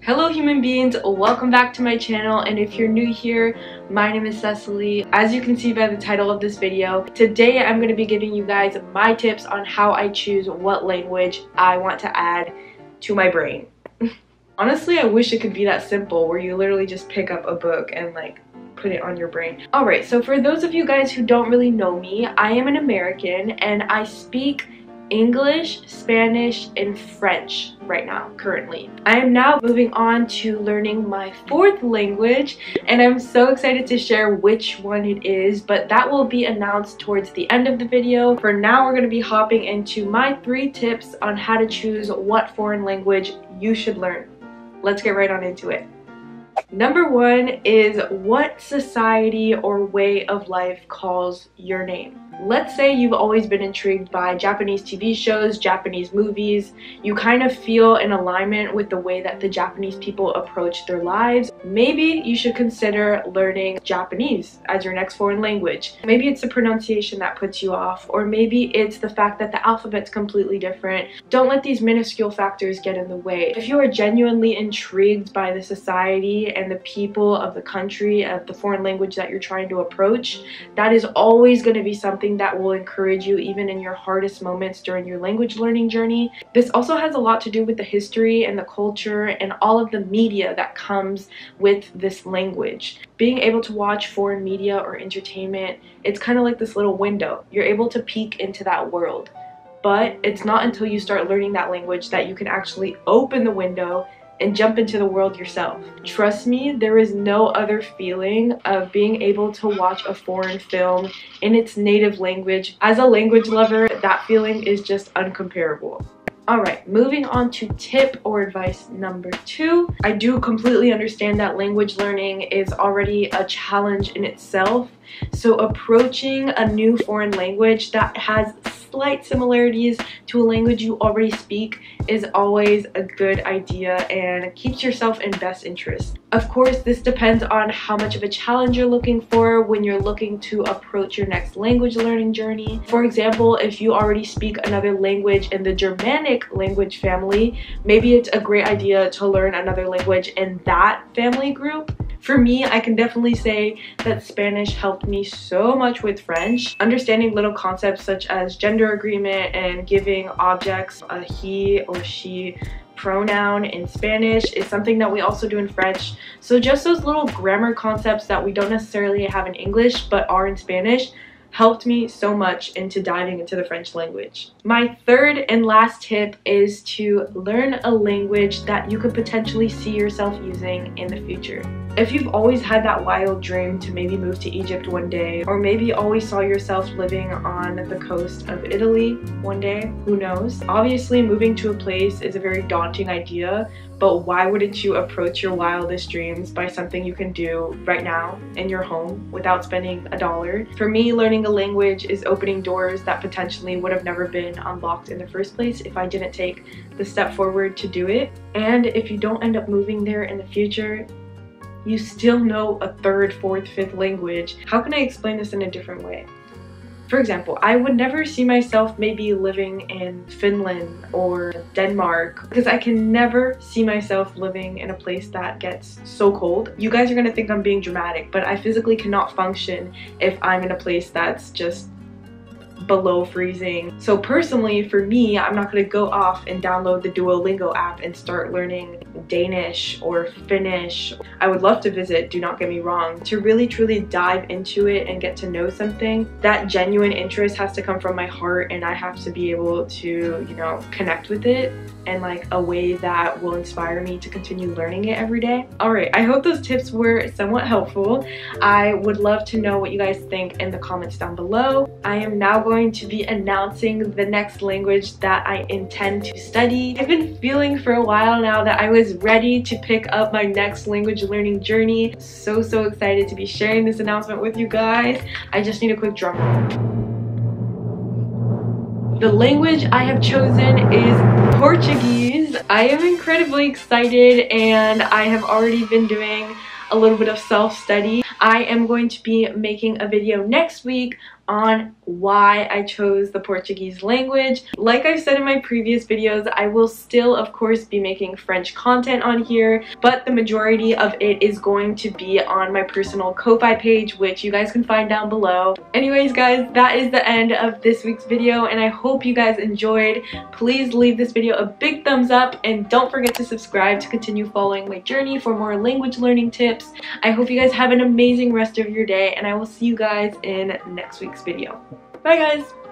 Hello human beings, welcome back to my channel, and if you're new here, my name is Cecily. As you can see by the title of this video, today I'm going to be giving you guys my tips on how I choose what language I want to add to my brain. Honestly, I wish it could be that simple where you literally just pick up a book and put it on your brain. Alright, so for those of you guys who don't really know me, I am an American and I speak English, Spanish, and French right now, currently. I am now moving on to learning my fourth language, and I'm so excited to share which one it is, but that will be announced towards the end of the video. For now, we're going to be hopping into my 3 tips on how to choose what foreign language you should learn. Let's get right on into it. Number 1 is what society or way of life calls your name. Let's say you've always been intrigued by Japanese TV shows, Japanese movies. You kind of feel in alignment with the way that the Japanese people approach their lives. Maybe you should consider learning Japanese as your next foreign language. Maybe it's the pronunciation that puts you off, or maybe it's the fact that the alphabet's completely different. Don't let these minuscule factors get in the way. If you are genuinely intrigued by the society and the people of the country, of the foreign language that you're trying to approach, that is always going to be something that will encourage you even in your hardest moments during your language learning journey. This also has a lot to do with the history and the culture and all of the media that comes with this language. Being able to watch foreign media or entertainment, it's kind of like this little window. You're able to peek into that world. But it's not until you start learning that language that you can actually open the window and jump into the world yourself. Trust me, there is no other feeling of being able to watch a foreign film in its native language. As a language lover, that feeling is just uncomparable. Alright, moving on to tip or advice number 2. I do completely understand that language learning is already a challenge in itself, so approaching a new foreign language that has slight similarities to a language you already speak is always a good idea and keeps yourself in best interest. Of course, this depends on how much of a challenge you're looking for when you're looking to approach your next language learning journey. For example, if you already speak another language in the Germanic language family, maybe it's a great idea to learn another language in that family group. For me, I can definitely say that Spanish helped me so much with French. Understanding little concepts such as gender agreement and giving objects a he or she pronoun in Spanish is something that we also do in French. So just those little grammar concepts that we don't necessarily have in English but are in Spanish helped me so much into diving into the French language. My third and last tip is to learn a language that you could potentially see yourself using in the future. If you've always had that wild dream to maybe move to Egypt one day, or maybe always saw yourself living on the coast of Italy one day, who knows? Obviously, moving to a place is a very daunting idea, but why wouldn't you approach your wildest dreams by something you can do right now in your home without spending $1? For me, learning a language is opening doors that potentially would have never been unlocked in the first place if I didn't take the step forward to do it. And if you don't end up moving there in the future, you still know a 3rd, 4th, 5th language. How can I explain this in a different way? For example, I would never see myself maybe living in Finland or Denmark because I can never see myself living in a place that gets so cold. You guys are gonna think I'm being dramatic, but I physically cannot function if I'm in a place that's just below freezing. So personally, for me, I'm not going to go off and download the Duolingo app and start learning Danish or Finnish. I would love to visit, do not get me wrong. To really truly dive into it and get to know something, that genuine interest has to come from my heart, and I have to be able to, connect with it in a way that will inspire me to continue learning it every day. Alright, I hope those tips were somewhat helpful. I would love to know what you guys think in the comments down below. I am now going to be announcing the next language that I intend to study. I've been feeling for a while now that I was ready to pick up my next language learning journey. So excited to be sharing this announcement with you guys. I just need a quick drum roll. The language I have chosen is Portuguese. I am incredibly excited and I have already been doing a little bit of self-study. I am going to be making a video next week on why I chose the Portuguese language. Like I've said in my previous videos, I will still of course be making French content on here, but the majority of it is going to be on my personal Ko-Fi page, which you guys can find down below. Anyways guys, that is the end of this week's video, and I hope you guys enjoyed. Please leave this video a big thumbs up and don't forget to subscribe to continue following my journey for more language learning tips. I hope you guys have an amazing rest of your day, and I will see you guys in next week's video. Bye guys!